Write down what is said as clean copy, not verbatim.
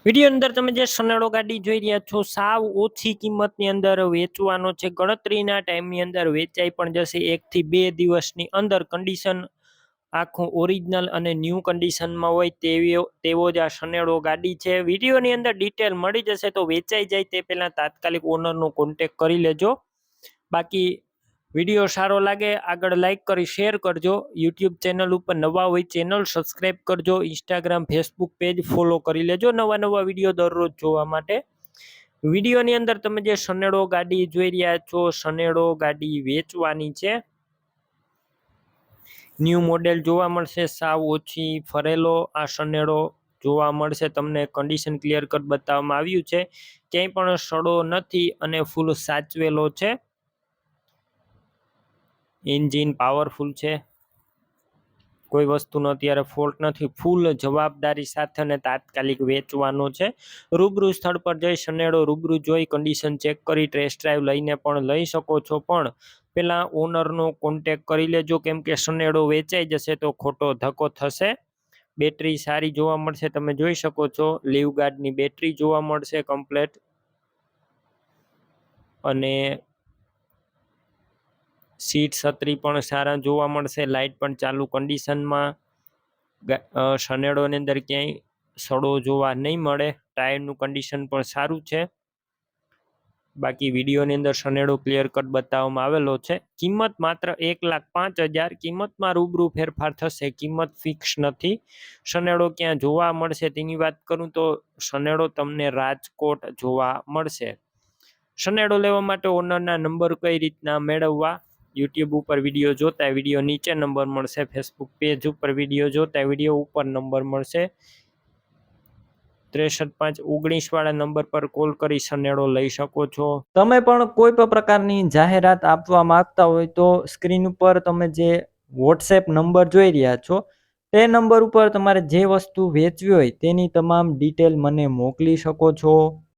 Video અંદર તમે જે સનેડો ગાડી જોઈ રહ્યા છો સાવ ઓછી કિંમતની અંદર વેચવાનો છે. ગણતરીના ટાઈમની અંદર વેચાઈ પણ જશે. 1 થી 2 દિવસની અંદર કન્ડિશન આખું ઓરિજિનલ અને ન્યૂ કન્ડિશનમાં હોય તેવો જ આ સનેડો ગાડી છે. વિડીયોની અંદર ડિટેલ મળી જશે. તો વેચાઈ જાય તે પહેલા તાત્કાલિક ઓનરનો કોન્ટેક કરી લેજો. બાકી વિડીયો સારો લાગે આગળ લાઈક કરી શેર કરજો. યુટ્યુબ ચેનલ ઉપર નવા હોય ચેનલ સબસ્ક્રાઈબ કરજો. ઇન્સ્ટાગ્રામ ફેસબુક પેજ ફોલો કરી લેજો નવા વિડીયો દરરોજ જોવા માટે. વિડીયોની અંદર તમે જે સનેડો ગાડી જોઈ રહ્યા છો સનેડો ગાડી વેચવાની છે. ન્યૂ મોડેલ જોવા મળશે. સાવ ઓછી ફરેલો આ સનેડો જોવા મળશે તમને. કન્ડિશન ક્લિયર કટ બતાવવામાં આવ્યું છે. ક્યાંય પણ સડો નથી અને ફૂલ સાચવેલો છે. એન્જિન પાવરફુલ છે. કોઈ વસ્તુનો અત્યારે ફોલ્ટ નથી. ફૂલ જવાબદારી સાથે અને તાત્કાલિક વેચવાનો છે. રૂબરૂ સ્થળ પર જઈ સનેડો રૂબરૂ જોઈ કન્ડિશન ચેક કરી ટેસ્ટ ડ્રાઈવ લઈને પણ લઈ શકો છો. પણ પેલા ઓનરનો કોન્ટેક કરી લેજો કેમ કે સનેડો વેચાઈ જશે તો ખોટો ધક્કો થશે. બેટરી સારી જોવા મળશે. તમે જોઈ શકો છો લીવ ગાર્ડની બેટરી જોવા મળશે કમ્પ્લેટ. અને સીટ છત્રી પણ સારા જોવા મળશે. લાઇટ પણ ચાલુ કન્ડિશનમાં. સનેડોની અંદર ક્યાંય સડો જોવા નહીં મળે. ટાયરનું કન્ડિશન પણ સારું છે. બાકી વિડીયોની અંદર સનેડો ક્લિયર કટ બતાવવામાં આવેલો છે. કિંમત માત્ર 1,05,000. કિંમતમાં રૂબરૂ ફેરફાર થશે. કિંમત ફિક્સ નથી. સનેડો ક્યાં જોવા મળશે તેની વાત કરું તો સનેડો તમને રાજકોટ જોવા મળશે. સનેડો લેવા માટે ઓનરના નંબર કઈ રીતના મેળવવા? યુટ્યુબ ઉપર વિડીયો જોતા વિડીયો નીચે નંબર મળશે. ફેસબુક પેજ ઉપર વિડીયો જોતા વિડીયો ઉપર નંબર મળશે. 63,519 વાળા નંબર પર કોલ કરી સનેડો લઈ શકો છો. તમે પણ કોઈ પણ પ્રકારની જાહેરાત આપવા માંગતા હોય તો સ્ક્રીન ઉપર તમે જે વોટ્સએપ નંબર જોઈ રહ્યા છો તે નંબર ઉપર તમારે જે વસ્તુ વેચવી હોય તેની તમામ ડિટેલ મને મોકલી શકો છો.